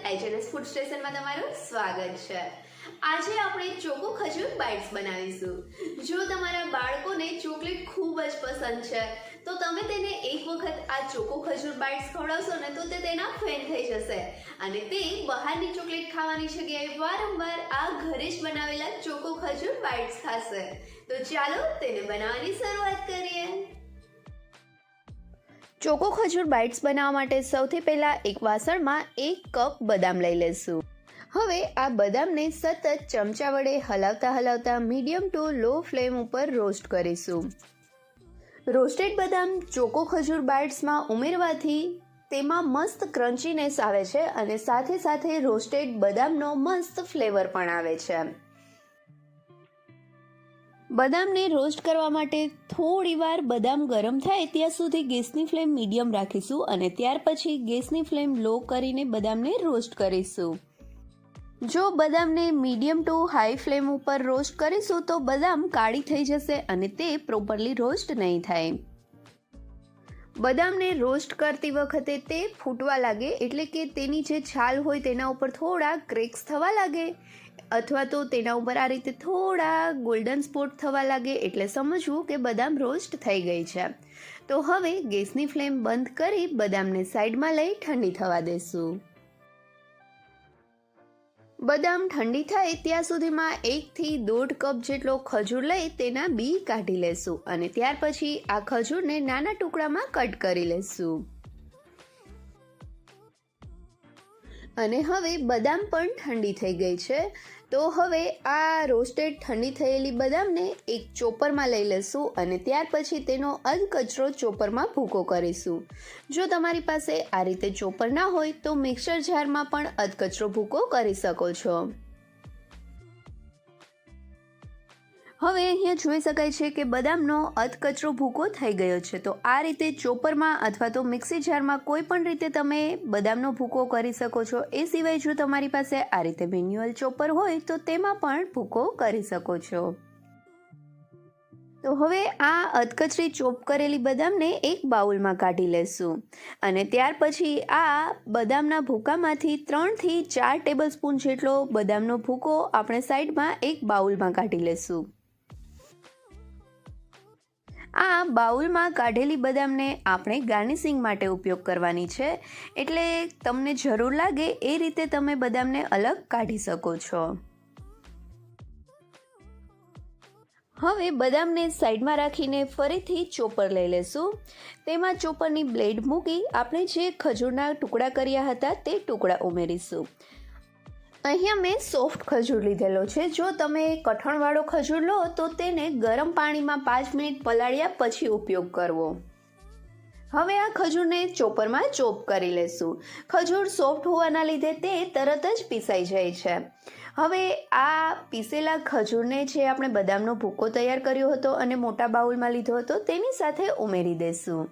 HNS food સ્ટેશનમાં તમારું સ્વાગત છે। આજે આપણે ચોકો ખજૂર બાઇટ્સ બનાવીશું। જો તમારા બાળકોને ચોકલેટ ખૂબ જ પસંદ છે તો તમે તેને એક વખત આ ચોકો ખજૂર બાઇટ્સ ખવડાવશો ને તો તે તેના ફેન થઈ જશે અને તે બહારની ચોકલેટ ખાવાની જગ્યાએ વારંવાર આ ઘરે જ બનાવેલા ચોકો ખજૂર બાઇટ્સ ખાશે। તો ચાલો તેને બનાવવાની શરૂઆત કરીએ। ચોકો ખજૂર બાઇટ્સ બનાવવા માટે સૌથી પહેલાં એક વાસણમાં 1 કપ બદામ લઈ લેશું। હવે આ બદામને સતત ચમચા વડે હલાવતા મીડિયમ ટુ લો ફ્લેમ ઉપર રોસ્ટ કરીશું। રોસ્ટેડ બદામ ચોકો ખજૂર બાઇટ્સમાં ઉમેરવાથી તેમાં મસ્ત ક્રન્ચીનેસ આવે છે અને સાથે રોસ્ટેડ બદામનો મસ્ત ફ્લેવર પણ આવે છે। બદામને રોસ્ટ કરવા માટે થોડી વાર બદામ ગરમ થાય ત્યાં સુધી ગેસની ફ્લેમ મીડિયમ રાખીશું અને ત્યાર પછી ગેસની ફ્લેમ લો કરીને બદામને રોસ્ટ કરીશું। જો બદામને મીડિયમ ટુ હાઈ ફ્લેમ ઉપર રોસ્ટ કરીશું તો બદામ કાળી થઈ જશે અને તે પ્રોપરલી રોસ્ટ નહીં થાય। બદામને રોસ્ટ કરતી વખતે તે ફૂટવા લાગે એટલે કે તેની જે છાલ હોય તેના ઉપર થોડા ક્રેક્સ થવા લાગે અથવા તો તેના ઉપર આ રીતે થોડા ગોલ્ડન સ્પોટ થવા લાગે એટલે સમજવું કે બદામ રોસ્ટ થઈ ગઈ છે। તો હવે ગેસની ફ્લેમ બંધ કરી બદામને સાઈડમાં લઈ ઠંડી થવા દેશું। બદામ ઠંડી થાય ત્યાં સુધીમાં 1 થી 1.5 કપ જેટલો ખજૂર લઈ તેના બી કાઢી લેશું અને ત્યાર પછી આ ખજૂરને નાના ટુકડામાં કટ કરી લેશું। અને હવે બદામ પણ ઠંડી થઈ ગઈ છે તો હવે આ રોસ્ટેડ ઠંડી થયેલી બદામને એક ચોપરમાં લઈ લેશું અને ત્યાર પછી તેનો અધકચરો ચોપરમાં ભૂકો કરીશું। જો તમારી પાસે આ રીતે ચોપર ના હોય તો મિક્સર જારમાં પણ અધકચરો ભૂકો કરી શકો છો। હવે અહીંયા જોઈ શકાય છે કે બદામનો અધકચરો ભૂકો થઈ ગયો છે તો આ રીતે ચોપરમાં અથવા તો મિક્સી જારમાં કોઈ પણ રીતે તમે બદામનો ભૂકો કરી શકો છો। એ સિવાય જો તમારી પાસે આ રીતે મેન્યુઅલ ચોપર હોય તો તેમાં પણ ભૂકો કરી શકો છો। તો હવે આ અધકચરી ચોપ કરેલી બદામને એક બાઉલમાં કાઢી લેશું અને ત્યાર પછી આ બદામના ભૂકામાંથી 3 થી 4 ટેબલસ્પૂન જેટલો બદામનો ભૂકો આપણે સાઈડમાં એક બાઉલમાં કાઢી લેશું। આ બાઉલમાં કાઢેલી બદામને આપણે ગાર્નિશિંગ માટે ઉપયોગ કરવાની છે એટલે તમને જરૂર લાગે એ રીતે તમે બદામને અલગ કાઢી શકો છો। હવે બદામને સાઈડમાં રાખીને ફરીથી ચોપર લઈ લેશું। તેમાં ચોપરની બ્લેડ મૂકી આપણે જે ખજૂરના ટુકડા કર્યા હતા તે ટુકડા ઉમેરીશું। અહીંયા મેં સોફ્ટ ખજૂર લીધેલો છે। જો તમે કઠણવાળો ખજૂર લો તો તેને ગરમ પાણીમાં 5 મિનિટ પલાળ્યા પછી ઉપયોગ કરવો। હવે આ ખજૂરને ચોપરમાં ચોપ કરી લેશું। ખજૂર સોફ્ટ હોવાના લીધે તે તરત જ પીસાઈ જાય છે। હવે આ પીસેલા ખજૂરને જે આપણે બદામનો ભૂકો તૈયાર કર્યો હતો અને મોટા બાઉલમાં લીધો હતો તેની સાથે ઉમેરી દેશું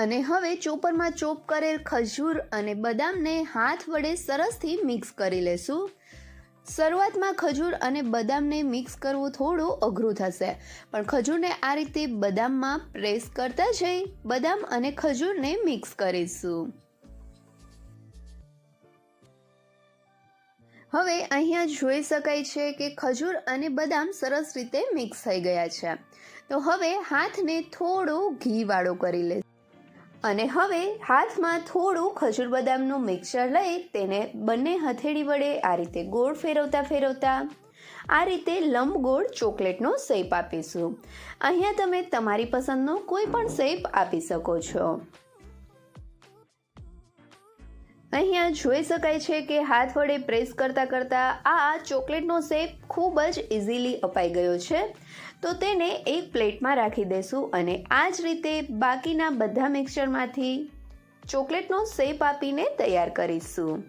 અને હવે ચોપરમાં ચોપ કરેલ ખજૂર અને બદામને હાથ વડે સરસથી મિક્સ કરી લેશું। શરૂઆતમાં ખજૂર અને બદામને મિક્સ કરવું થોડું અઘરું થશે પણ ખજૂરને આ રીતે બદામમાં પ્રેસ કરતા જઈ બદામ અને ખજૂરને મિક્સ કરીશું। હવે અહીંયા જોઈ શકાય છે કે ખજૂર અને બદામ સરસ રીતે મિક્સ થઈ ગયા છે તો હવે હાથને થોડું ઘીવાળો કરી લેશું અને હવે હાથમાં થોડું ખજૂર બદામનું મિક્સર લઈ તેને બંને હથેળી વડે આ રીતે ગોળ ફેરવતા આ રીતે લંબગોળ ચોકલેટનો શેપ આપીશું। અહીંયા તમે તમારી પસંદનો કોઈ પણ શેપ આપી શકો છો। અહીંયા જોઈ શકાય છે કે હાથ વડે પ્રેસ કરતા આ ચોકલેટનો શેપ ખૂબ જ ઇઝીલી અપાઈ ગયો છે તો તેને એક પ્લેટમાં રાખી દેશું અને આ જ રીતે બાકીના બધા મિક્સચરમાંથી ચોકલેટનો શેપ આપીને તૈયાર કરીશું।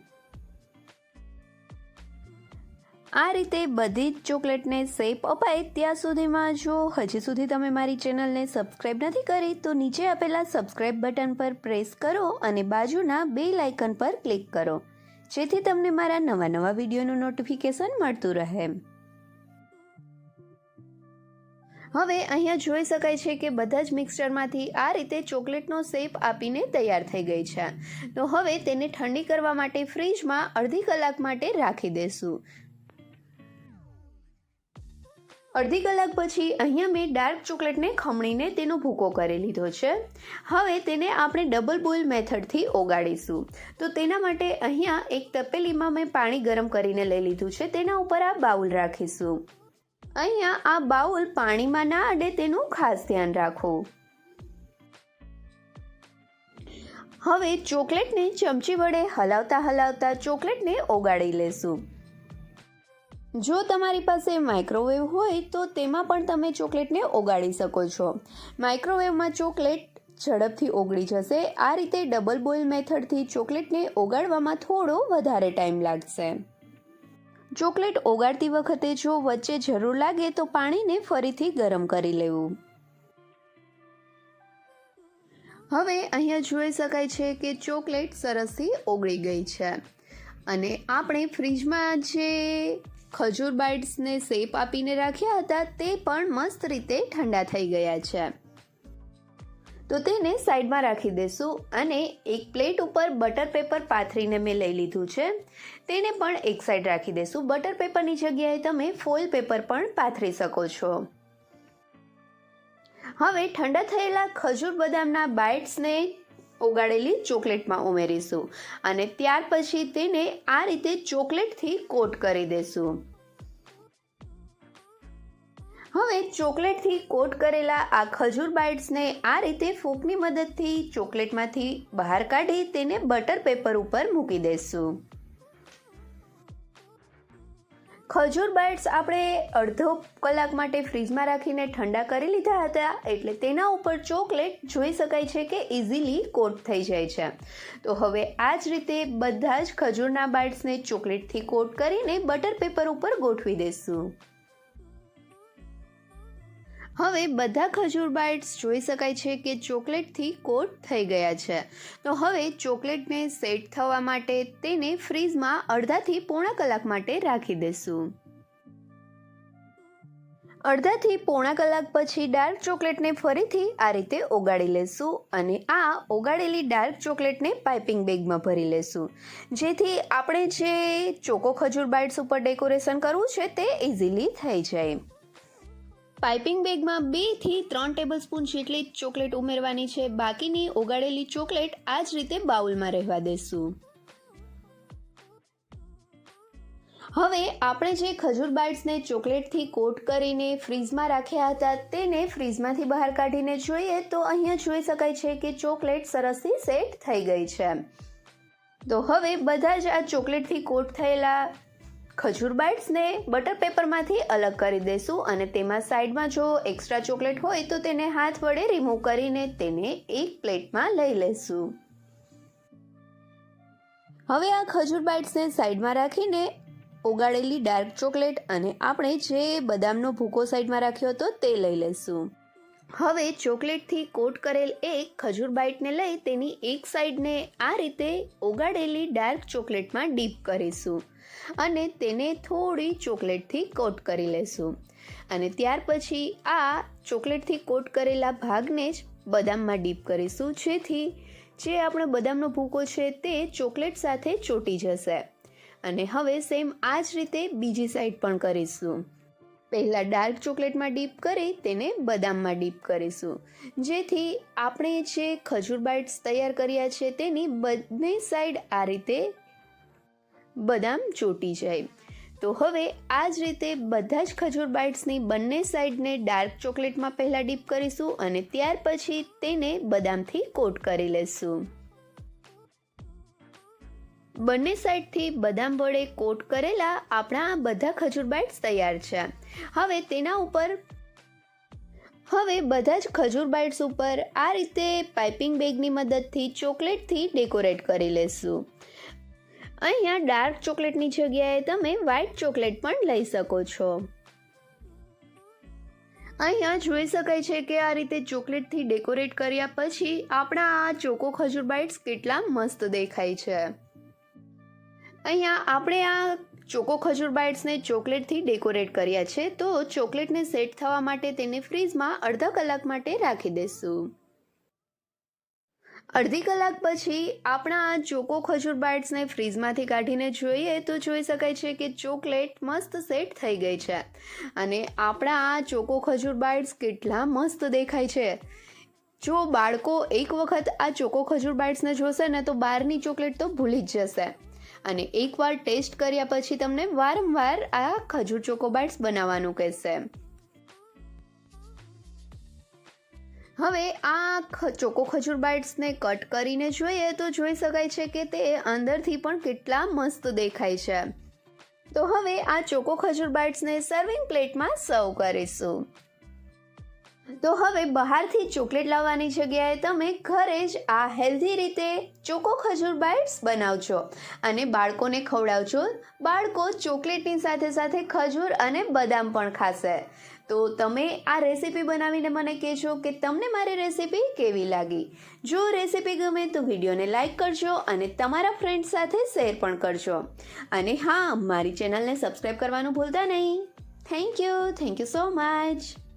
આ રીતે બધી જ ચોકલેટને શેપ અપાય ત્યાં સુધીમાં જો હજી સુધી તમે મારી ચેનલને સબસ્ક્રાઈબ નથી કરી તો નીચે આપેલા સબસ્ક્રાઈબ બટન પર પ્રેસ કરો અને બાજુના બેલ આઇકન પર ક્લિક કરો જેથી તમને મારા નવા વિડીયોનું નોટિફિકેશન મળતું રહે। હવે અહીંયા જોઈ શકાય છે કે બધા જ મિક્સચરમાંથી આ રીતે ચોકલેટનો શેપ આપીને તૈયાર થઈ ગઈ છે. તો હવે તેને ઠંડી કરવા માટે ફ્રીજમાં અડધી કલાક માટે રાખી દેશું. અડધી કલાક પછી અહીંયા મેં ડાર્ક ચોકલેટને ખમણીને તેનો ભૂકો કરી લીધો છે. હવે તેને આપણે ડબલ બોઇલ મેથડથી ઓગાળીશું. તો તેના માટે અહીંયા એક તપેલીમાં મેં પાણી ગરમ કરીને લઈ લીધું છે. તેના ઉપર આ બાઉલ રાખીશું. અહીંયા આ બાઉલ પાણીમાં ના અડે તેનું ખાસ ધ્યાન રાખો. હવે ચોકલેટને ચમચી વડે હલાવતા ચોકલેટને ઓગાળી લેશું. જો તમારી પાસે માઇક્રોવેવ હોય તો તેમાં પણ તમે ચોકલેટને ઓગાળી શકો છો. માઇક્રોવેવમાં ચોકલેટ ઝડપથી ઓગળી જશે. આ રીતે ડબલ બોઇલ મેથડથી ચોકલેટને ઓગાળવામાં થોડો વધારે ટાઈમ લાગશે. ચોકલેટ ઓગાળતી વખતે જો વચ્ચે જરૂર લાગે તો પાણીને ફરીથી ગરમ કરી લેવું. હવે અહીંયા જોઈ શકાય છે કે ચોકલેટ સરસથી ઓગળી ગઈ છે અને આપણે ફ્રીજમાં જે ખજૂર બાઇટ્સને શેપ આપીને રાખ્યા હતા તે પણ મસ્ત રીતે ઠંડા થઈ ગયા છે. તો તેને સાઈડમાં રાખી દેશું અને એક પ્લેટ ઉપર બટર પેપર પાથરીને મેં લઈ લીધું છે. તેને પણ એક સાઈડ રાખી દેશું. બટર પેપરની જગ્યાએ તમે ફોઇલ પેપર પણ પાથરી શકો છો. હવે ઠંડા થયેલા ખજૂર બદામના બાઇટ્સને ઓગાળેલી ચોકલેટમાં ઉમેરીશું અને ત્યાર પછી તેને આ રીતે ચોકલેટથી કોટ કરી દેશું. હવે ચોકલેટથી કોટ કરેલા આ ખજૂર બાઇટ્સને આ રીતે ફૂંકની મદદથી ચોકલેટમાંથી બહાર કાઢી તેને બટર પેપર ઉપર મૂકી દઈશું. ખજૂર બાઇટ્સ આપણે અડધો કલાક માટે ફ્રીજમાં રાખીને ઠંડા કરી લીધા હતા એટલે તેના ઉપર ચોકલેટ જોઈ શકાય છે કે ઇઝીલી કોટ થઈ જાય છે. તો હવે આ જ રીતે બધા જ ખજૂરના બાઇટ્સને ચોકલેટથી કોટ કરીને બટર પેપર ઉપર ગોઠવી દઈશું. હવે બધા ખજૂર બાઇટ્સ જોઈ શકાય છે કે ચોકલેટથી કોટ થઈ ગયા છે. તો હવે ચોકલેટને સેટ થવા માટે તેને ફ્રીઝમાં અડધાથી પોણા કલાક માટે રાખી દઈશું. અડધાથી પોણા કલાક પછી ડાર્ક ચોકલેટને ફરીથી આ રીતે ઓગાળી લેશું અને આ ઓગાળેલી ડાર્ક ચોકલેટને પાઇપિંગ બેગમાં ભરી લેશું જેથી આપણે જે ચોકો ખજૂર બાઇટ્સ ઉપર ડેકોરેશન કરવું છે તે ઇઝીલી થઈ જાય. પાઇપિંગ બેગમાં 2 થી 3 ટેબલસ્પૂન જેટલી ચોકલેટ ઉમેરવાની છે. બાકીની ઓગાળેલી ચોકલેટ આ જ રીતે બાઉલમાં રહેવા દેશું. હવે આપણે જે ખજૂર બાઇટ્સને ચોકલેટથી કોટ કરીને ફ્રીઝમાં રાખ્યા હતા તેને ફ્રીઝમાંથી બહાર કાઢીને જોઈએ તો અહીંયા જોઈ શકાય છે કે ચોકલેટ સરસથી સેટ થઈ ગઈ છે. તો હવે બધા જ આ ચોકલેટથી કોટ થયેલા ખજૂર બાઇટ્સને બટર પેપરમાંથી અલગ કરી દઈશું અને તેમાં સાઈડમાં જો એક્સ્ટ્રા ચોકલેટ હોય તો તેને હાથ વડે રિમૂવ કરીને તેને એક પ્લેટમાં લઈ લઈશું. હવે આ ખજૂર બાઇટ્સને સાઈડમાં રાખીને ઓગાળેલી ડાર્ક ચોકલેટ અને આપણે જે બદામનો ભૂકો સાઈડમાં રાખ્યો હતો તે લઈ લઈશું. હવે ચોકલેટથી કોટ કરેલ એક ખજૂર બાઇટને લઈ તેની એક સાઈડને આ રીતે ઓગાળેલી ડાર્ક ચોકલેટમાં ડીપ કરીશું અને તેને થોડી ચોકલેટથી કોટ કરી લેશું અને ત્યાર પછી આ ચોકલેટથી કોટ કરેલા ભાગને જ બદામમાં ડીપ કરીશું જેથી જે આપણો બદામનો ભૂકો છે તે ચોકલેટ સાથે ચોંટી જશે. અને હવે સેમ આ જ રીતે બીજી સાઈડ પણ કરીશું. પહેલાં ડાર્ક ચોકલેટમાં ડીપ કરી તેને બદામમાં ડીપ કરીશું જેથી આપણે જે ખજૂર બાઇટ્સ તૈયાર કર્યા છે તેની બંને સાઈડ આ રીતે બદામ ચોંટી જાય. તો હવે આ જ રીતે બધા જ ખજૂર બાઇટ્સની બંને સાઈડને ડાર્ક ચોકલેટમાં પહેલાં ડીપ કરીશું અને ત્યાર પછી તેને બદામથી કોટ કરી લેશું. બંને સાઈડથી બદામ વડે કોટ કરેલા આપણા બધા ખજૂર બાઇટ્સ તૈયાર છે. હવે તેના ઉપર બધા જ ખજૂર બાઇટ્સ ઉપર આ રીતે પાઇપિંગ બેગની મદદથી ચોકલેટથી ડેકોરેટ કરી લેશું. અહીંયા ડાર્ક ચોકલેટની જગ્યાએ તમે વ્હાઇટ ચોકલેટ પણ લઈ શકો છો. અહીંયા જોઈ શકાય છે કે આ રીતે ચોકલેટથી ડેકોરેટ કર્યા પછી આપણા આ ચોકો ખજૂર બાઇટ્સ કેટલા મસ્ત દેખાય છે. અહીંયા આપણે આ ચોકો ખજૂર બાઇટ્સને ચોકલેટથી ડેકોરેટ કર્યા છે, તો ચોકલેટને સેટ થવા માટે તેને ફ્રીઝમાં અડધા કલાક માટે રાખી દઈશું. અડધી કલાક પછી આપણા આ ચોકો ખજૂર બાઇટ્સને ફ્રીઝમાંથી કાઢીને જોઈએ તો જોઈ શકાય છે કે ચોકલેટ મસ્ત સેટ થઈ ગઈ છે અને આપણા આ ચોકો ખજૂર બાઇટ્સ કેટલા મસ્ત દેખાય છે. જો બાળકો એક વખત આ ચોકો ખજૂર બાઇટ્સને જોશે ને તો બહારની ચોકલેટ તો ભૂલી જ જશે અને એકવાર ટેસ્ટ કર્યા પછી તમને વારંવાર આ ખજૂર ચોકો બાઇટ્સ બનાવવાનું કહેશે. હવે આ ચોકો ખજૂર બાઇટ્સને કટ કરીને જોઈએ તો જોઈ શકાય છે કે તે અંદરથી પણ કેટલા મસ્ત દેખાય છે. તો હવે આ ચોકો ખજૂર બાઇટ્સને સર્વિંગ પ્લેટમાં સર્વ કરીશું. તો હવે બહારથી ચોકલેટ લાવવાની જગ્યાએ તમે ઘરે જ આ હેલ્ધી રીતે ચોકો ખજૂર બાઇટ્સ બનાવજો અને બાળકોને ખવડાવજો. બાળકો ચોકલેટની સાથે સાથે ખજૂર અને બદામ પણ ખાશે. તો તમે આ રેસીપી બનાવીને મને કહેજો કે તમને મારી રેસીપી કેવી લાગી. જો રેસીપી ગમે તો વિડીયોને લાઇક કરજો અને તમારા ફ્રેન્ડ્સ સાથે શેર પણ કરજો. અને હા, મારી ચેનલને સબસ્ક્રાઈબ કરવાનું ભૂલતા નહીં. Thank you so much.